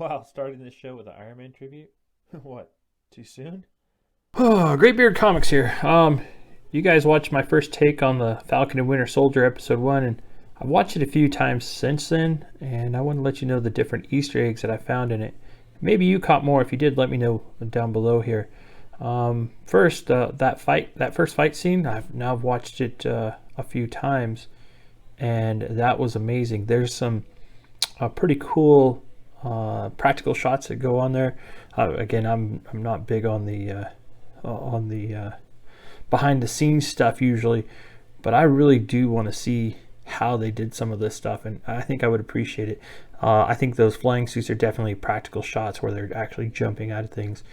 Wow, starting the show with an Iron Man tribute? What? Too soon? Oh, Great Beard Comics here. You guys watched my first take on the Falcon and Winter Soldier episode 1, and I've watched it a few times since then, and I want to let you know the different Easter eggs that I found in it. Maybe you caught more. If you did, let me know down below here. First, that first fight scene, I've watched it a few times, and that was amazing. There's some pretty cool practical shots that go on there. Again, I'm not big on the behind the scenes stuff usually, but I really do want to see how they did some of this stuff, and I think I would appreciate it. I think those flying suits are definitely practical shots where they're actually jumping out of things,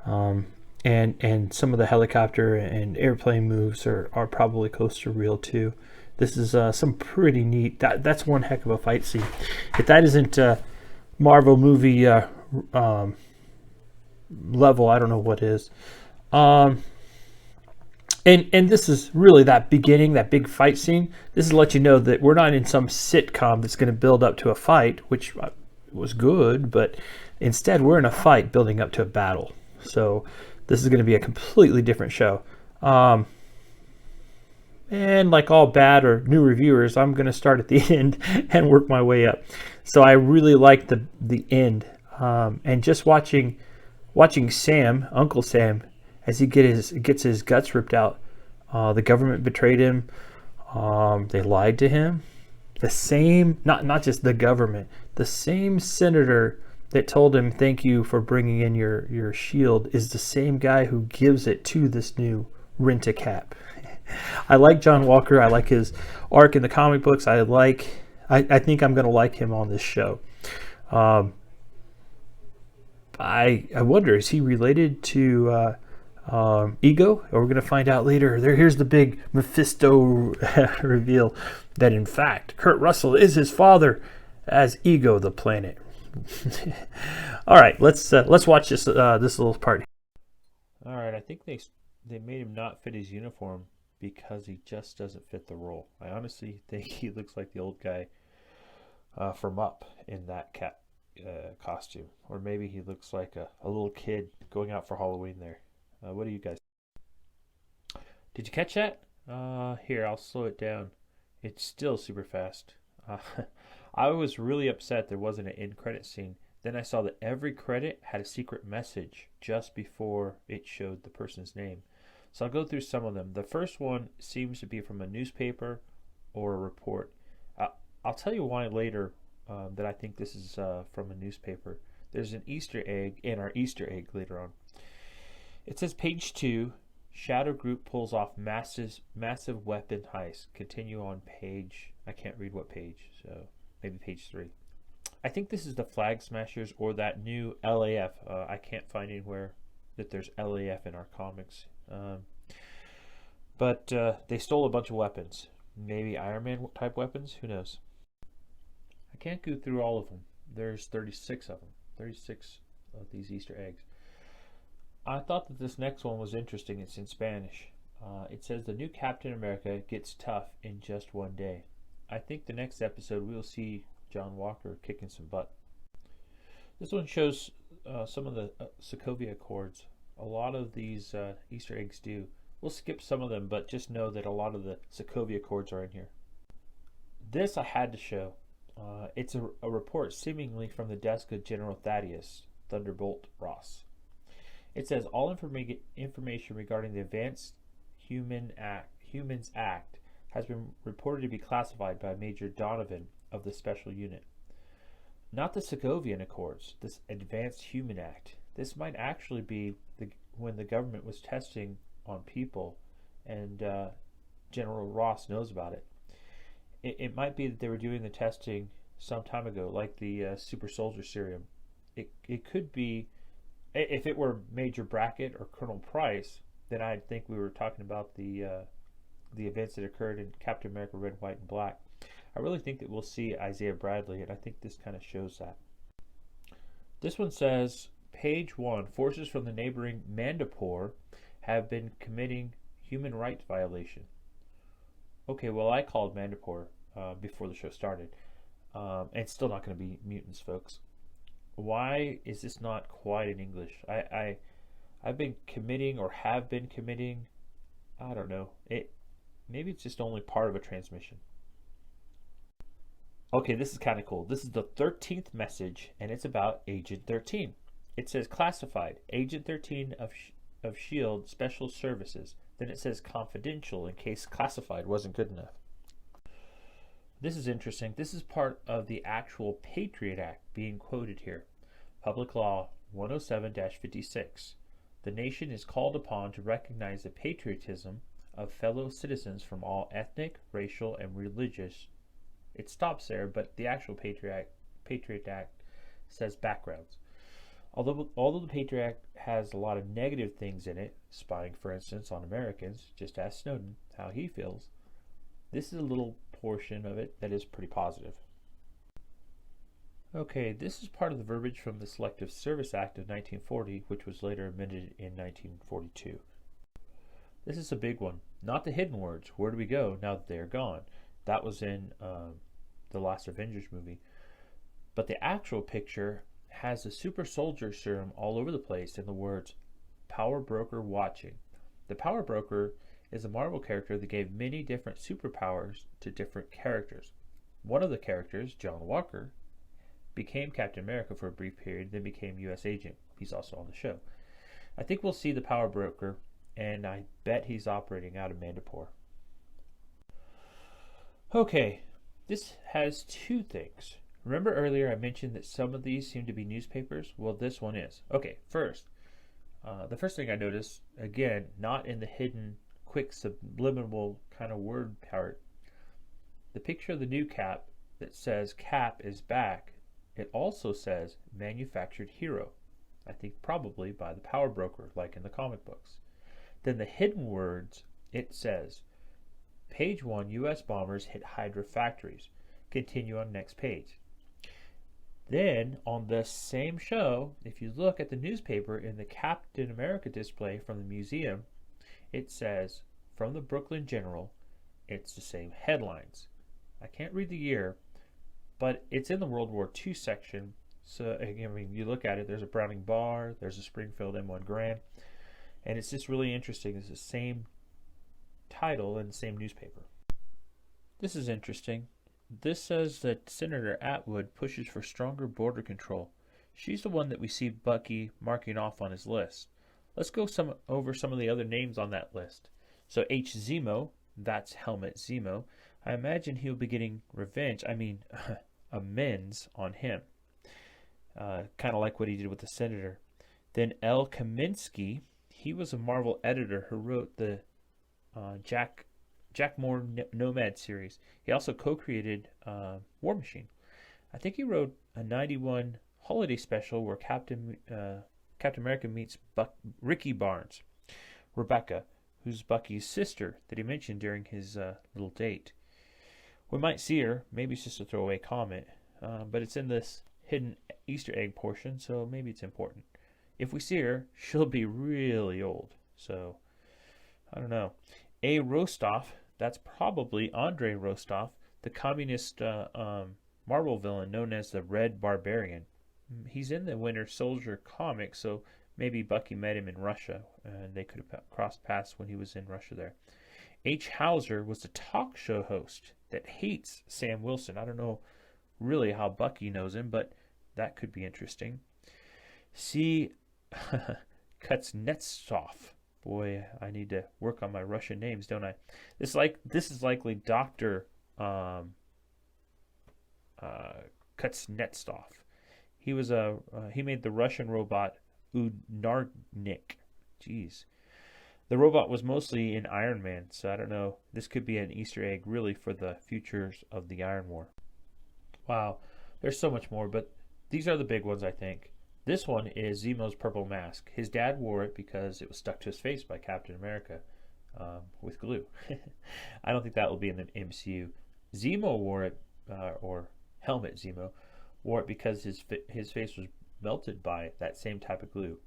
um, and some of the helicopter and airplane moves are probably close to real too. This is some pretty neat. That's one heck of a fight scene. If that isn't Marvel movie level, I don't know what is. Um, and this is really that beginning, that big fight scene. This is to let you know that we're not in some sitcom that's going to build up to a fight, which was good, but instead we're in a fight building up to a battle. So this is going to be a completely different show. Um, and like all bad or new reviewers, I'm going to start at the end and work my way up. So I really like the end, and just watching Sam, Uncle Sam, as he gets his guts ripped out. The government betrayed him. They lied to him. The same, not just the government, the same senator that told him thank you for bringing in your shield is the same guy who gives it to this new Rent-A-Cap. I like John Walker. I like his arc in the comic books. I think I'm going to like him on this show. Um, I wonder, is he related to Ego? Or we're going to find out later. Here's the big Mephisto reveal that in fact Kurt Russell is his father as Ego the planet. All right, let's watch this little part. All right, I think they made him not fit his uniform because he just doesn't fit the role. I honestly think he looks like the old guy from Up in that cat costume, or maybe he looks like a little kid going out for Halloween there. What do you guys? Did you catch that? Here, I'll slow it down. It's still super fast. Uh, I was really upset there wasn't an end credit scene. Then I saw that every credit had a secret message just before it showed the person's name. So I'll go through some of them. The first one seems to be from a newspaper or a report. Uh, I'll tell you why later that I think this is from a newspaper. There's an Easter egg in our Easter egg later on. It says page 2, Shadow Group pulls off massive weapon heist. Continue on page, I can't read what page, so maybe page 3. I think this is the Flag Smashers or that new LAF. I can't find anywhere that there's LAF in our comics. But they stole a bunch of weapons. Maybe Iron Man type weapons? Who knows? I can't go through all of them. There's 36 of them. 36 of these Easter eggs. I thought that this next one was interesting. It's in Spanish. It says the new Captain America gets tough in just one day. I think the next episode we'll see John Walker kicking some butt. This one shows some of the Sokovia Accords. A lot of these Easter eggs do. We'll skip some of them, but just know that a lot of the Sokovia Accords are in here. This I had to show. It's a report seemingly from the desk of General Thaddeus Thunderbolt Ross. It says all information regarding the Advanced Humans Act has been reported to be classified by Major Donovan of the Special Unit. Not the Sokovian Accords, this Advanced Human Act. This might actually be when the government was testing on people, and General Ross knows about it. It might be that they were doing the testing some time ago, like the super soldier serum. It could be, if it were Major Brackett or Colonel Price, then I'd think we were talking about the events that occurred in Captain America Red, White, and Black. I really think that we'll see Isaiah Bradley, and I think this kind of shows that. This one says, page 1, forces from the neighboring Mandipoor have been committing human rights violation. Okay, well, I called Mandipoor before the show started. And it's still not going to be mutants, folks. why is this not quite in English? I've been committing or have been committing. I don't know. Maybe it's just only part of a transmission. Okay, this is kind of cool. This is the 13th message, and it's about Agent 13. It says classified, Agent 13 of S.H.I.E.L.D. Special Services. Then it says confidential in case classified wasn't good enough. This is interesting. This is part of the actual Patriot Act being quoted here. Public Law 107-56. The nation is called upon to recognize the patriotism of fellow citizens from all ethnic, racial, and religious. It stops there, but the actual Patriot Act says backgrounds. Although the Patriot Act has a lot of negative things in it, spying, for instance, on Americans, just ask Snowden how he feels, this is a little portion of it that is pretty positive. Okay, this is part of the verbiage from the Selective Service Act of 1940, which was later amended in 1942. This is a big one. Not the hidden words. Where do we go now that they are gone? That was in the last Avengers movie. But the actual picture has the super soldier serum all over the place and the words Power Broker watching. The Power Broker is a Marvel character that gave many different superpowers to different characters. One of the characters, John Walker, became Captain America for a brief period, then became U.S. agent. He's also on the show. I think we'll see the Power Broker, and I bet he's operating out of Mandipoor. Okay, this has two things. Remember earlier I mentioned that some of these seem to be newspapers? Well, this one is. Okay, first, the first thing I noticed, again, not in the hidden, quick, subliminal kind of word part, the picture of the new Cap that says Cap is back, it also says manufactured hero. I think probably by the Power Broker, like in the comic books. Then the hidden words, it says, page 1, U.S. bombers hit Hydra factories. Continue on next page. Then, on the same show, if you look at the newspaper in the Captain America display from the museum, it says, from the Brooklyn General, it's the same headlines. I can't read the year, but it's in the World War II section. So, I mean, you look at it, there's a Browning bar, there's a Springfield M1 Garand, and it's just really interesting. It's the same title and the same newspaper. This is interesting. This says that Senator Atwood pushes for stronger border control. She's the one that we see Bucky marking off on his list. Let's go over some of the other names on that list. So Hzmo, that's Helmut Zemo. I imagine he'll be getting amends on him. Kind of like what he did with the Senator. Then L. Kaminsky, he was a Marvel editor who wrote the Jack Moore Nomad series. He also co-created War Machine. I think he wrote a 91 holiday special where Captain America meets Ricky Barnes, Rebecca, who's Bucky's sister that he mentioned during his little date. We might see her. Maybe it's just a throwaway comment, but it's in this hidden Easter egg portion, so maybe it's important. If we see her, she'll be really old. So, I don't know. A. Rostov, that's probably Andrei Rostov, the communist Marvel villain known as the Red Barbarian. He's in the Winter Soldier comic, so maybe Bucky met him in Russia, and they could have crossed paths when he was in Russia there. H. Hauser was the talk show host that hates Sam Wilson. I don't know really how Bucky knows him, but that could be interesting. C. Kuznetsov. Boy, I need to work on my Russian names, don't I? This is likely Dr. Kuznetsov. He made the Russian robot Udnarnik. Jeez. The robot was mostly in Iron Man, so I don't know. This could be an Easter egg really for the futures of the Iron War. Wow, there's so much more, but these are the big ones, I think. This one is Zemo's purple mask. His dad wore it because it was stuck to his face by Captain America with glue. I don't think that will be in the MCU. Zemo wore it, or Helmut Zemo, wore it because his face was melted by that same type of glue.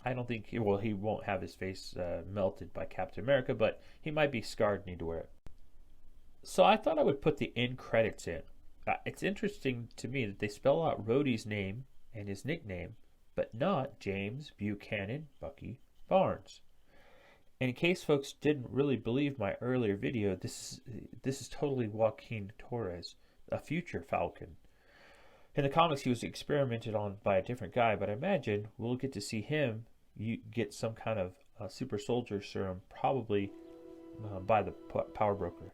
I don't think he won't have his face melted by Captain America, but he might be scarred and need to wear it. So I thought I would put the end credits in. It's interesting to me that they spell out Rhodey's name and his nickname, but not James Buchanan Bucky Barnes. And in case folks didn't really believe my earlier video, this is totally Joaquin Torres, a future Falcon. In the comics, he was experimented on by a different guy, but I imagine we'll get to see him get some kind of super soldier serum, probably by the power broker.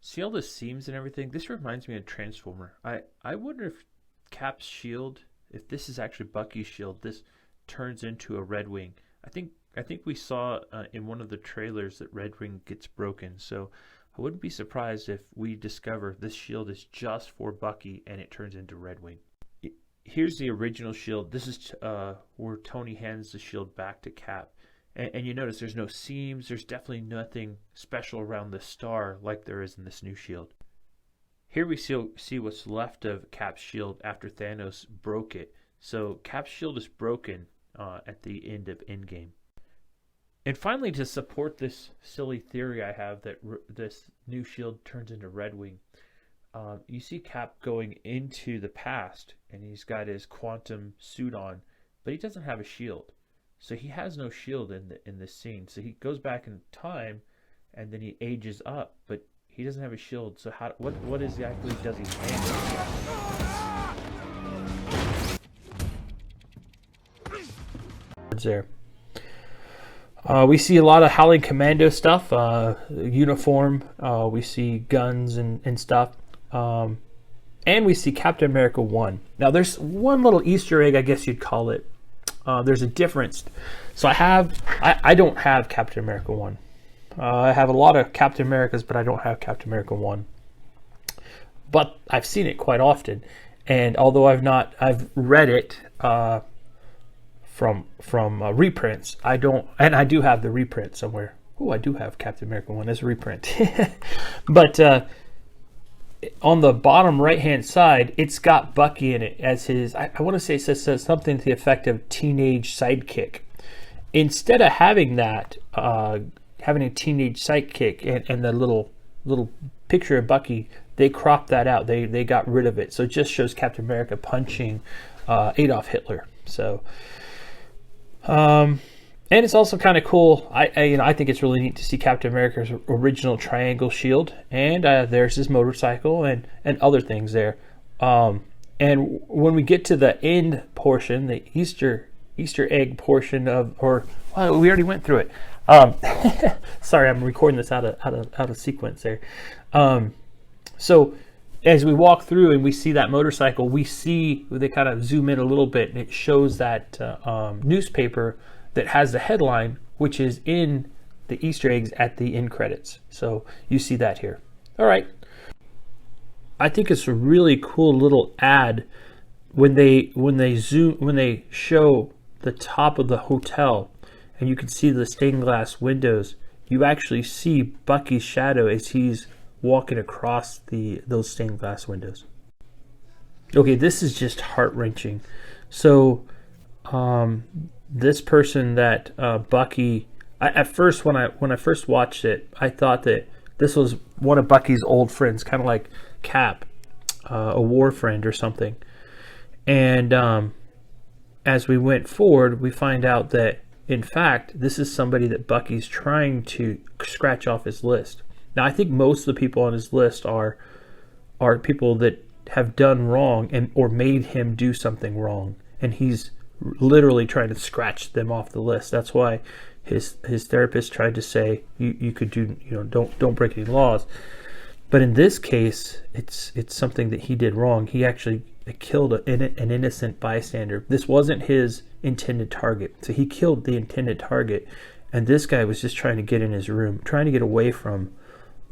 See all the seams and everything? This reminds me of Transformer. I wonder if Cap's shield, if this is actually Bucky's shield, this turns into a Red Wing. I think we saw in one of the trailers that Red Wing gets broken, so I wouldn't be surprised if we discover this shield is just for Bucky and it turns into Red Wing. Here's the original shield. This is where Tony hands the shield back to Cap. And you notice there's no seams. There's definitely nothing special around the star like there is in this new shield. Here we see what's left of Cap's shield after Thanos broke it. So Cap's shield is broken at the end of Endgame. And finally, to support this silly theory I have that this new shield turns into Red Wing, you see Cap going into the past, and he's got his quantum suit on, but he doesn't have a shield. So he has no shield in this scene. So he goes back in time, and then he ages up, but he doesn't have a shield. So what exactly does he land there? We see a lot of Howling Commando stuff, uniform, we see guns and stuff, and we see Captain America 1. Now there's one little Easter egg, I guess you'd call it. There's a difference. So I don't have Captain America 1. I have a lot of Captain Americas, but I don't have Captain America 1. But I've seen it quite often, and although I've read it, from reprints. I do have the reprint somewhere. Oh, I do have Captain America 1 as a reprint. But on the bottom right hand side, it's got Bucky in it as his, I want to say it says something to the effect of teenage sidekick. Instead of having that, having a teenage sidekick and the little picture of Bucky, they cropped that out. They got rid of it. So it just shows Captain America punching Adolf Hitler. So and it's also kind of cool. I think it's really neat to see Captain America's original triangle shield, and there's his motorcycle and other things there. And when we get to the end portion, the Easter egg portion we already went through it. Sorry, I'm recording this out of sequence there. So as we walk through and we see that motorcycle, they kind of zoom in a little bit, and it shows that newspaper that has the headline, which is in the Easter eggs at the end credits. So you see that here. All right. I think it's a really cool little ad when they show the top of the hotel, and you can see the stained glass windows. You actually see Bucky's shadow as he's walking across those stained glass windows. Okay, this is just heart-wrenching. So this person that Bucky, at first when I first watched it, I thought that this was one of Bucky's old friends, kind of like Cap, a war friend or something. And as we went forward, we find out that in fact this is somebody that Bucky's trying to scratch off his list. Now, I think most of the people on his list are people that have done wrong or made him do something wrong, and he's literally trying to scratch them off the list. That's why his therapist tried to say you could do, don't break any laws. But in this case, it's something that he did wrong. He actually killed an innocent bystander. This wasn't his intended target, so he killed the intended target, and this guy was just trying to get in his room, trying to get away from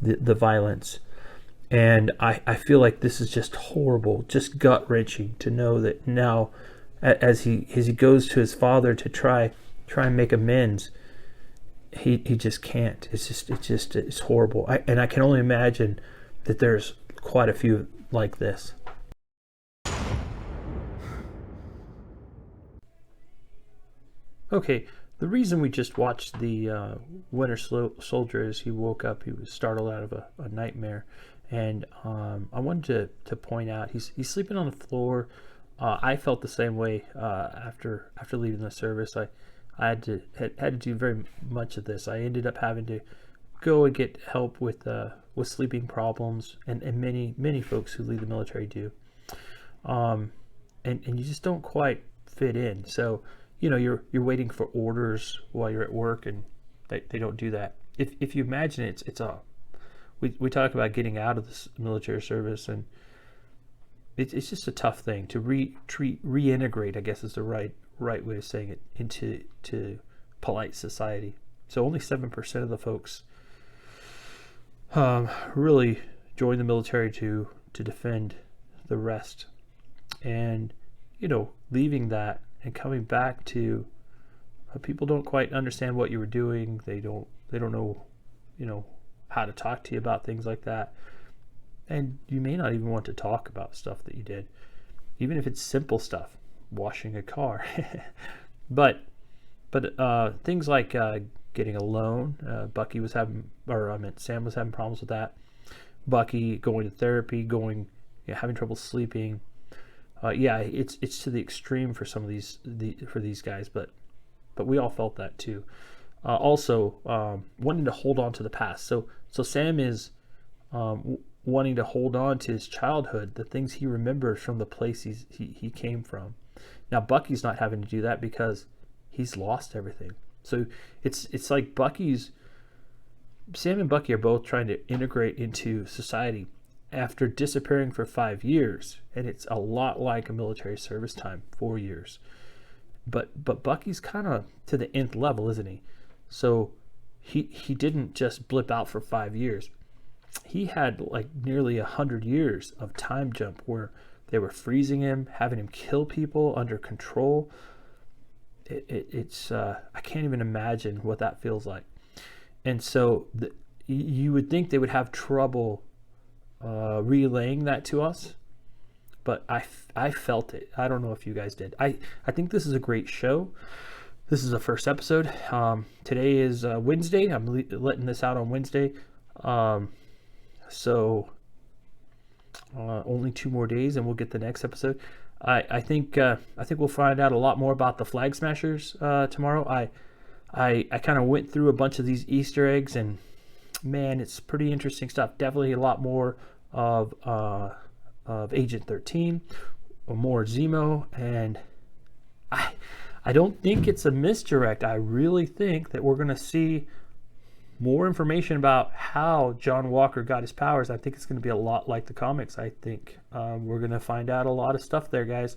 the violence. And I feel like this is just horrible, just gut-wrenching to know that now as he goes to his father to try and make amends, he just can't. It's horrible. And I can only imagine that there's quite a few like this. Okay, The reason we just watched the Winter Soldier is he woke up, he was startled out of a nightmare, and I wanted to point out he's sleeping on the floor. I felt the same way after leaving the service. I had to do very much of this. I ended up having to go and get help with sleeping problems, and many folks who leave the military do. And you just don't quite fit in. So you're waiting for orders while you're at work, and they don't do that. If you imagine it, we talk about getting out of the military service, and it's just a tough thing to reintegrate, I guess is the right way of saying it, into polite society. So only 7% of the folks really join the military to defend the rest. And leaving that and coming back to people don't quite understand what you were doing. They don't know how to talk to you about things like that, and you may not even want to talk about stuff that you did, even if it's simple stuff, washing a car. but things like getting a loan, Sam was having problems with that. Bucky going to therapy, having trouble sleeping. It's to the extreme for some of these guys, but we all felt that too. Also, wanting to hold on to the past. So Sam is wanting to hold on to his childhood, the things he remembers from the place he came from. Now Bucky's not having to do that because he's lost everything. So it's like Sam and Bucky are both trying to integrate into society after disappearing for 5 years, and it's a lot like a military service time, 4 years. But Bucky's kind of to the nth level, isn't he? So he didn't just blip out for 5 years. He had like nearly 100 years of time jump where they were freezing him, having him kill people under control. It's I can't even imagine what that feels like. And so you would think they would have trouble relaying that to us, but I felt it. I don't know if you guys did. I think this is a great show. This is the first episode. Today is Wednesday. I'm letting this out on Wednesday. So only 2 more days and we'll get the next episode. I think we'll find out a lot more about the Flag Smashers tomorrow. I kind of went through a bunch of these Easter eggs, and man, it's pretty interesting stuff. Definitely a lot more of Agent 13, or more Zemo, and I don't think it's a misdirect. I really think that we're going to see more information about how John Walker got his powers. I think it's going to be a lot like the comics. I think we're going to find out a lot of stuff there, guys.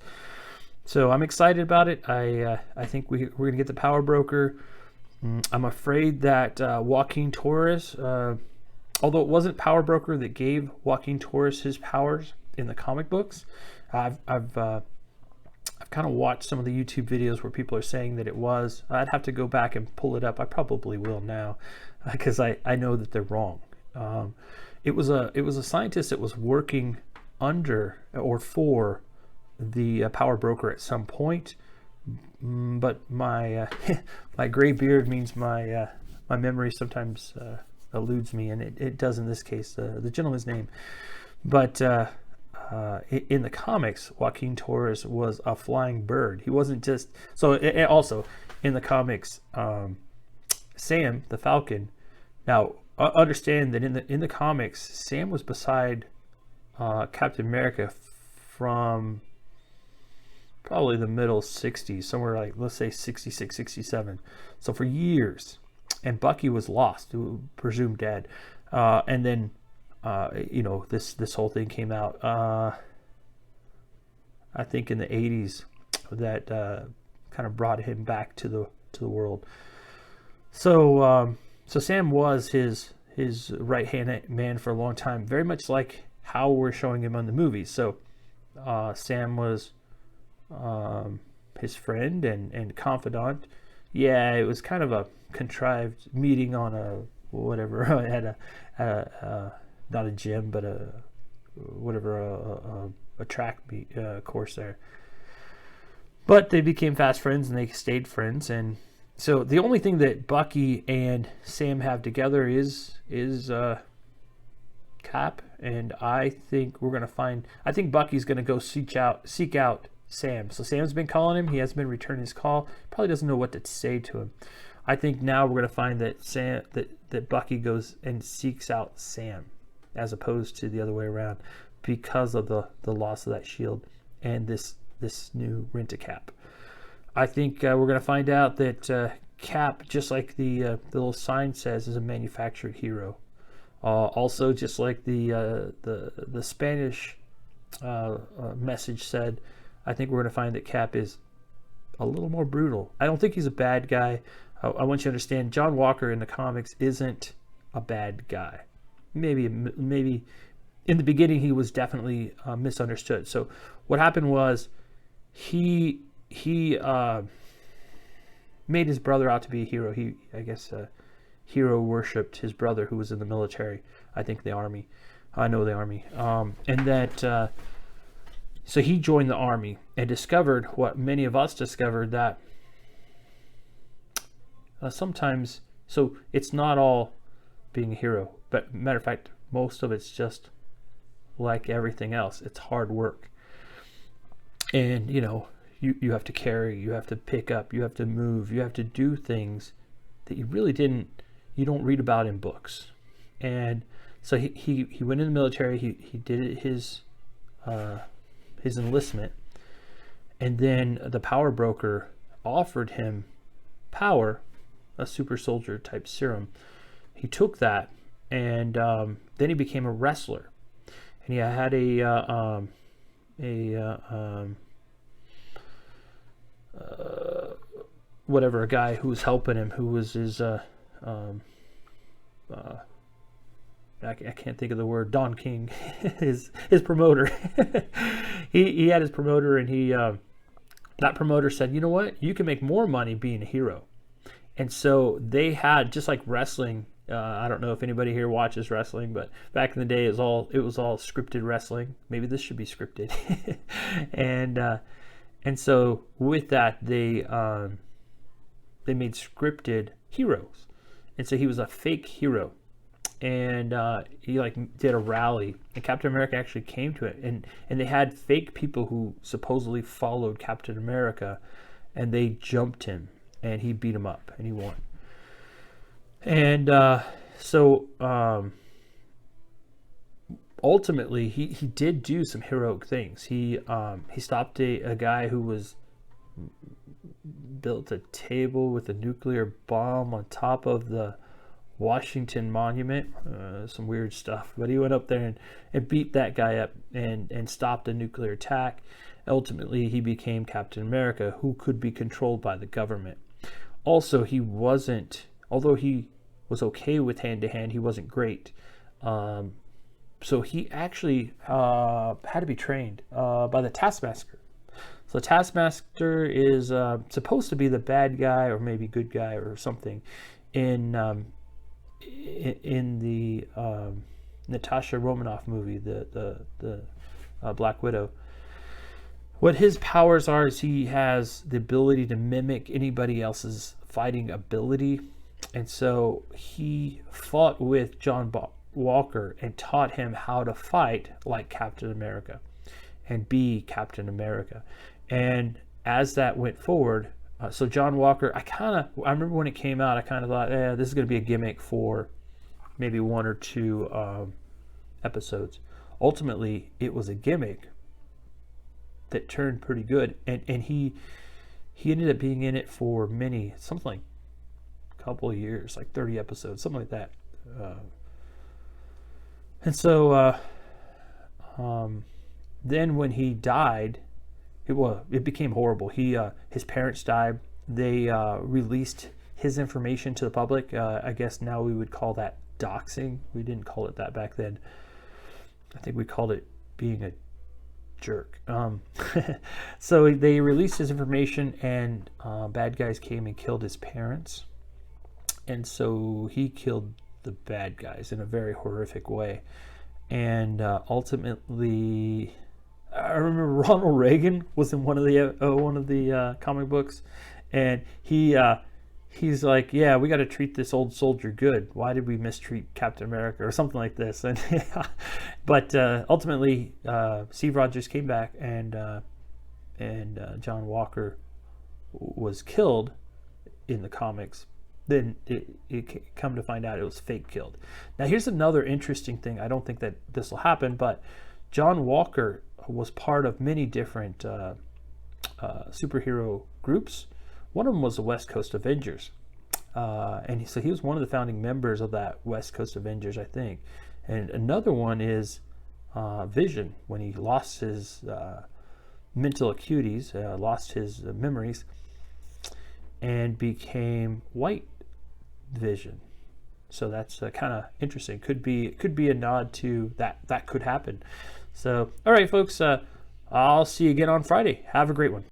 So I'm excited about it. I think we're going to get the Power Broker. I'm afraid that Joaquin Torres, although it wasn't Power Broker that gave Joaquin Torres his powers in the comic books, I've kind of watched some of the YouTube videos where people are saying that it was. I'd have to go back and pull it up. I probably will now, because I know that they're wrong. It was a scientist that was working under or for the Power Broker at some point. But my my gray beard means my memory sometimes eludes me, and it does in this case. The gentleman's name, but in the comics, Joaquin Torres was a flying bird. He wasn't just so. Also in the comics, Sam the Falcon. Now understand that in the comics, Sam was beside Captain America from probably the middle 60s, somewhere like, let's say 66, 67. So for years. And Bucky was lost, presumed dead. And then, this whole thing came out, I think in the 80s, that kind of brought him back to the world. So Sam was his right-hand man for a long time, very much like how we're showing him on the movies. So Sam was his friend and confidant. Yeah, it was kind of a contrived meeting on a whatever at a not a gym, but a track course there. But they became fast friends and they stayed friends, and So the only thing that Bucky and Sam have together is Cap, and I think we're gonna find. I think Bucky's gonna go seek out Sam. So Sam's been calling him. He hasn't been returning his call. Probably doesn't know what to say to him. I think now we're gonna find that that Bucky goes and seeks out Sam, as opposed to the other way around, because of the loss of that shield and this new Rent-A-Cap. I think we're going to find out that Cap, just like the little sign says, is a manufactured hero. Also, just like the Spanish message said, I think we're going to find that Cap is a little more brutal. I don't think he's a bad guy. I want you to understand, John Walker in the comics isn't a bad guy. Maybe in the beginning he was definitely misunderstood. So what happened was he made his brother out to be a hero. He, I guess, hero worshipped his brother who was in the military. I think the army. I know the army. And that so he joined the army and discovered what many of us discovered, that sometimes, so it's not all being a hero, but matter of fact, most of it's just like everything else. It's hard work. And, you have to carry, you have to pick up, you have to move, you have to do things that you don't read about in books. And so he went in the military, he did his enlistment, and then the power broker offered him power, a super soldier type serum. He took that, and then he became a wrestler. And he had a guy who was helping him, who was his I can't think of the word, Don King, his promoter. he had his promoter, and that promoter said, you know what, you can make more money being a hero. And so they had, just like wrestling, I don't know if anybody here watches wrestling, but back in the day it was all scripted wrestling. Maybe this should be scripted. and so with that, they made scripted heroes. And so he was a fake hero. And he did a rally, and Captain America actually came to it, and they had fake people who supposedly followed Captain America, and they jumped him, and he beat him up, and he won. And so ultimately he did do some heroic things. He stopped a guy who was built a table with a nuclear bomb on top of the Washington Monument, some weird stuff, but he went up there and beat that guy up and stopped a nuclear attack. Ultimately, he became Captain America, who could be controlled by the government. Also, although he was okay with hand-to-hand, he wasn't great. So he actually had to be trained by the Taskmaster. So the Taskmaster is supposed to be the bad guy, or maybe good guy or something, in the Natasha Romanoff movie, the Black Widow. What his powers are is he has the ability to mimic anybody else's fighting ability, and so he fought with John Walker and taught him how to fight like Captain America and be Captain America. And as that went forward, so John Walker, I remember when it came out, I kind of thought, this is going to be a gimmick for maybe one or two episodes. Ultimately, it was a gimmick that turned pretty good, and he ended up being in it for something like a couple of years, like 30 episodes, something like that. And so then when he died, it became horrible. His parents died. They released his information to the public. I guess now we would call that doxing. We didn't call it that back then. I think we called it being a jerk. So they released his information, and bad guys came and killed his parents. And so he killed the bad guys in a very horrific way. And ultimately, I remember Ronald Reagan was in one of the comic books, and he he's like, yeah, we got to treat this old soldier good. Why did we mistreat Captain America or something like this? And but ultimately, Steve Rogers came back, and John Walker was killed in the comics. Then it come to find out it was fake killed. Now here's another interesting thing. I don't think that this will happen, but John Walker was part of many different superhero groups. One of them was the West Coast Avengers, and so he was one of the founding members of that West Coast Avengers, I think. And another one is Vision, when he lost his mental acuities, lost his memories, and became White Vision. So that's kind of interesting. Could be a nod to that could happen. So all right, folks, I'll see you again on Friday. Have a great one.